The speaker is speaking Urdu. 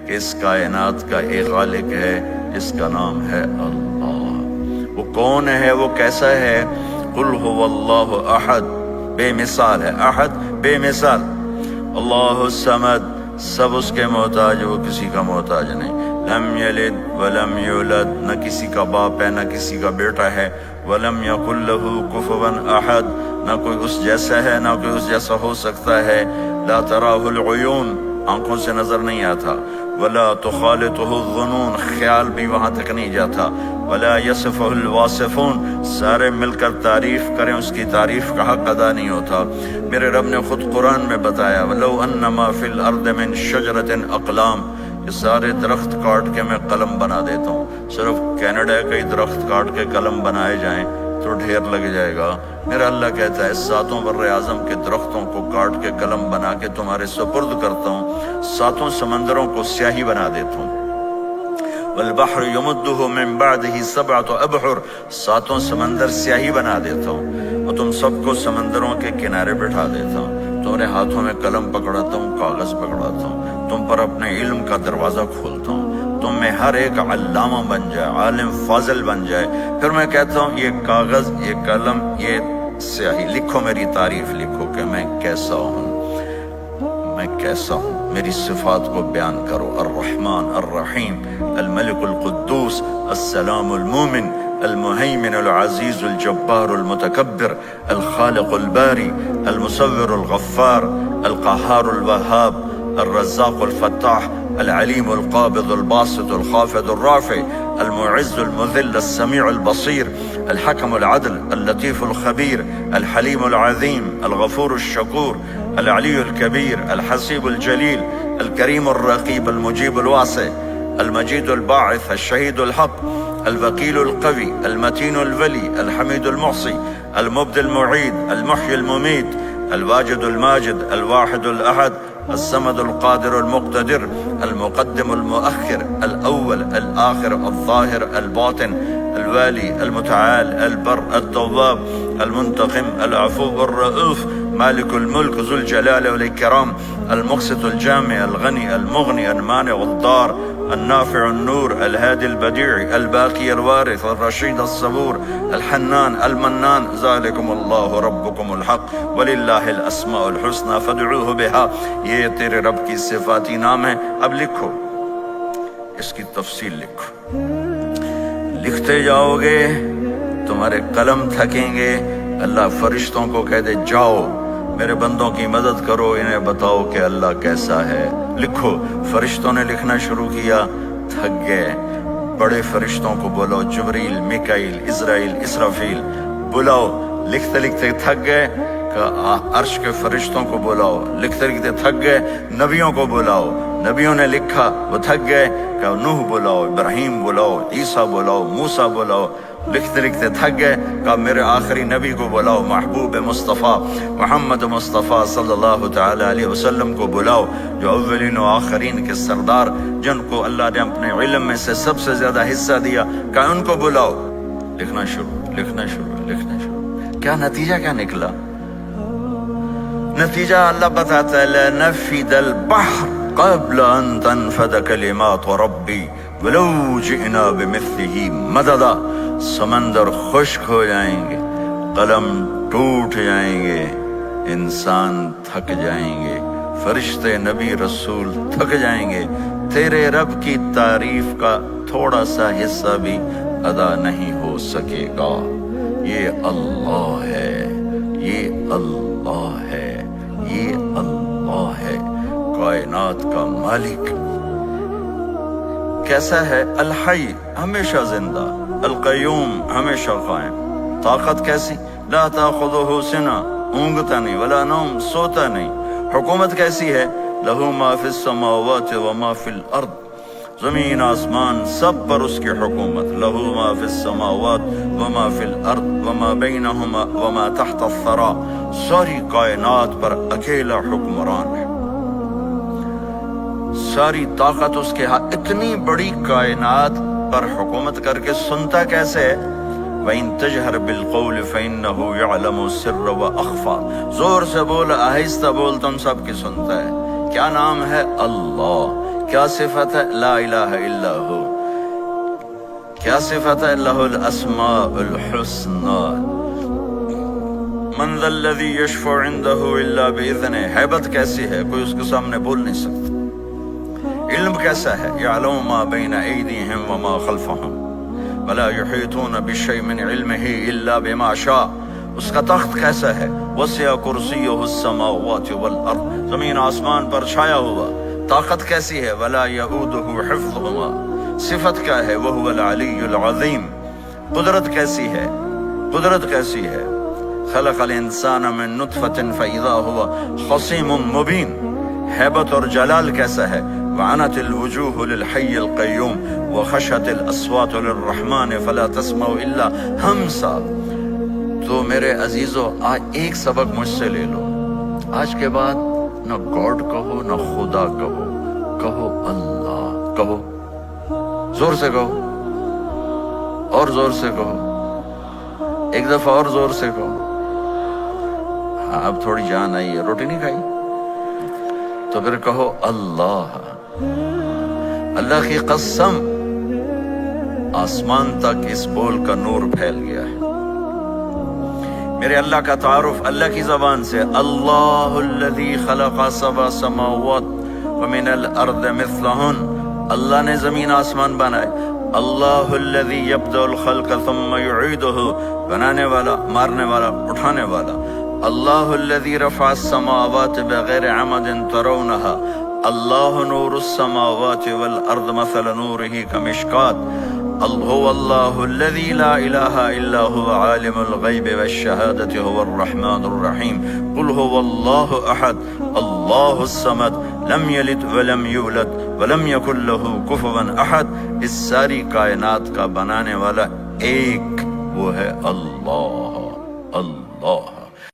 کہ اس کائنات کا ایک خالق ہے جس کا نام ہے اللہ۔ وہ کون ہے، وہ کیسا ہے؟ قل هو اللہ احد، بے مثال ہے، احد بے مثال، اللہ الصمد، سب اس کے محتاج، وہ کسی کا محتاج نہیں، لم یلد ولم یولد، نہ کسی کا باپ ہے نہ کسی کا بیٹا ہے، ولم یکن لہ کفوا احد، نہ کوئی اس جیسا ہے نہ کوئی اس جیسا ہو سکتا ہے، لا تراہ العیون، آنکھوں سے نظر نہیں آتا، ولا تخالطہ الظنون، خیال بھی وہاں تک نہیں جاتا، ولا یصفہ الواصفون، سارے مل کر تعریف کریں اس کی تعریف کا حق ادا نہیں ہوتا۔ میرے رب نے خود قرآن میں بتایا وَلَوْ أَنَّمَا فِي الْأَرْضِ مِنْ شَجَرَةٍ أَقْلَامٍ، یہ سارے درخت کاٹ کے میں قلم بنا دیتا ہوں، صرف کینیڈا کے درخت کاٹ کے قلم بنائے جائیں تو ڈھیر لگ جائے گا۔ میرا اللہ کہتا ہے ساتوں بر اعظم کے درختوں کو کاٹ کے قلم بنا کے تمہارے سپرد کرتا ہوں، ساتوں سمندروں کو سیاہی بنا دیتا ہوں، والبحر یمدہ من بعدہ سبعۃ ابحر، ساتوں سمندر سیاہی بنا دیتا ہوں، اور تم سب کو سمندروں کے کنارے بٹھا دیتا ہوں، تمہارے ہاتھوں میں قلم پکڑاتا ہوں، کاغذ پکڑاتا ہوں، تم پر اپنے علم کا دروازہ کھولتا ہوں، تم میں ہر ایک علامہ بن جائے، عالم فاضل بن جائے، پھر میں کہتا ہوں یہ کاغذ، یہ قلم، یہ سیاہی، لکھو میری تعریف، لکھو کہ میں کیسا ہوں، میں کیسا ہوں، میری صفات کو بیان کرو، الرحمن الرحیم، الملک القدوس، السلام المومن، المہیمن العزیز الجبار المتکبر، الخالق الباری، المصور الغفار، القہار الوہاب، الرزاق الفتاح، العلیم القابض الباسط الخافض الرافع، المعز المذل السمیع البصیر، الحکم العدل اللطیف الخبیر، الحلیم العظیم، الغفور الشکور، العلی الکبیر، الحسیب الجلیل، الکریم الرقیب، المجیب الواسع، المجید الباعث، الشہید الحق، الوکیل القوی، المتین الولی، الحمید المحصی، المبدی المعید، المحیی الممیت، الواجد الماجد، الواحد الاحد، الصمد القادر المقتدر، المقدم المؤخر، الأول الآخر الظاهر الباطن، الوالي المتعال البر التواب المنتقم العفو الرؤوف، مالك الملك ذو الجلال والإكرام، المقسط الجامع الغني المغني المانع الضار، النافع النور الهادي البديع الباقي الوارث الرشيد الصبور، الحنان المنان، ذلكم الله ربكم الحق وللہ الاسماء الحسنى فادعوه بها، یہ تیرے رب کی صفاتی نام ہے۔ اب لکھو، اس کی تفصیل لکھو، لکھتے جاؤ گے تمہارے قلم تھکیں گے، اللہ فرشتوں کو کہہ دے جاؤ میرے بندوں کی مدد کرو، انہیں بتاؤ کہ اللہ کیسا ہے، لکھو۔ فرشتوں نے لکھنا شروع کیا، تھک گئے، بڑے فرشتوں کو بلاؤ، جبریل، میکائیل، اسرائیل، اسرافیل، بلاؤ، لکھتے لکھتے تھک گئے، عرش کے فرشتوں کو بلاؤ، لکھتے لکھتے تھک گئے، نبیوں کو بلاؤ، نبیوں نے لکھا وہ تھک گئے، کہ نوح بلاؤ، ابراہیم بلاؤ، عیسیٰ بلاؤ، موسیٰ بلاؤ، لکھتے لکھتے تھک گئے، کہ میرے آخری نبی کو بلاؤ، محبوب مصطفیٰ محمد مصطفیٰ صلی اللہ تعالی علیہ وسلم کو بلاؤ، جو اولین و آخرین کے سردار، جن کو اللہ نے اپنے علم میں سے سب سے زیادہ حصہ دیا، کہ ان کو بلاؤ، لکھنا شروع، لکھنا شروع، لکھنا شروع۔ کیا نتیجہ کیا نکلا؟ نتیجہ اللہ بتاتا ہے لَنَفِدَ الْبَحْرُ قَبْلَ أَن تَنْفَدَ كَلِمَاتُ رَبِّي وَلَوْ جِئْنَا بِمِثْلِهِ مَدَدًا، سمندر خشک ہو جائیں گے، قلم ٹوٹ جائیں گے، انسان تھک جائیں گے، فرشتے نبی رسول تھک جائیں گے، تیرے رب کی تعریف کا تھوڑا سا حصہ بھی ادا نہیں ہو سکے گا۔ یہ اللہ ہے، یہ اللہ ہے، یہ اللہ ہے، کائنات کا مالک۔ کیسا ہے؟ الحی، ہمیشہ زندہ، القیوم، ہمیشہ قائم، طاقت کیسی؟ لا تاخذہ سنہ، اونگتا نہیں، ولا نوم، سوتا نہیں۔ حکومت کیسی ہے؟ لہ ما فی السماوات وما فی الارض، زمین آسمان سب پر اس کی حکومت، لہ ما فی السماوات وما فی الارض وما بینہما وما تحت الثری، ساری کائنات پر اکیلا حکمران ہے، ساری طاقت اس کے ہاتھ، اتنی بڑی کائنات پر حکومت کر کے سنتا کیسے ہے؟ وَإِن تَجْهَرْ بِالْقَوْلِ فَإِنَّهُ يَعْلَمُ السِّرَّ وَأَخْفَى، زور سے بول، آہستہ بول، تم سب کی سنتا ہے۔ کیا نام ہے؟ اللہ۔ کیا صفت ہے؟ لا الہ الا ہو. کیا صفت ہے؟ لہ الاسماء الحسنى. من ذا الذی یشفع عنده الا باذنہ. حیبت کیسی ہے، کوئی اس کے سامنے بول نہیں سکتا. علم کیسا ہے؟ یعلم ما بین ایدیہم وما خلفہم ولا یحیطون بشیء من علمہ الا بما شاء. اس کا تخت کیسا ہے؟ وسع کرسیہ السماوات والارض. زمین آسمان پر چھایا ہوا. طاقت کیسی ہے؟ ولا یؤودہ حفظہما. صفت کیا ہے؟ وہو العلی العظیم. قدرت کیسی ہے؟ قدرت کیسی ہے؟ خلق الانسان من نطفۃ فاذا هو خصیم مبین. ہیبت اور جلال کیسا ہے؟ وعنت الوجوہ للحی القیوم وخشت الاصوات للرحمن فلا تسمع الا ہمسا. تو میرے عزیزو، آج ایک سبق مجھ سے لے لو. آج کے بعد نہ گاڈ کہو نہ خدا کہو، کہو اللہ. کہو، زور سے کہو، اور زور سے کہو، ایک دفعہ اور زور سے کہو. ہاں اب تھوڑی جان آئی ہے، روٹی نہیں کھائی تو پھر کہو اللہ. اللہ کی قسم آسمان تک اس بول کا نور پھیل گیا ہے. میرے اللہ کا تعارف اللہ کی زبان سے. اللہ الذی خلق سبع سماوات ومن الارض مثلہن. اللہ نے زمین آسمان بنائے. اللہ الذی یبدأ الخلق ثم یعیدہ. بنانے والا، مارنے والا، اٹھانے والا. اللہ الذی رفع السماوات بغیر عمد ترونہا. اللہ نور السماوات والارض مثل نورہ کمشکات. هو اللہ الذی لا الہ الا هو عالم الغیب والشہادۃ هو الرحمن الرحیم. قل هو اللہ احد اللہ الصمد لم یلد ولم یولد ولم یکن له کفوا احد. اس ساری کائنات کا بنانے والا ایک، وہ ہے اللہ.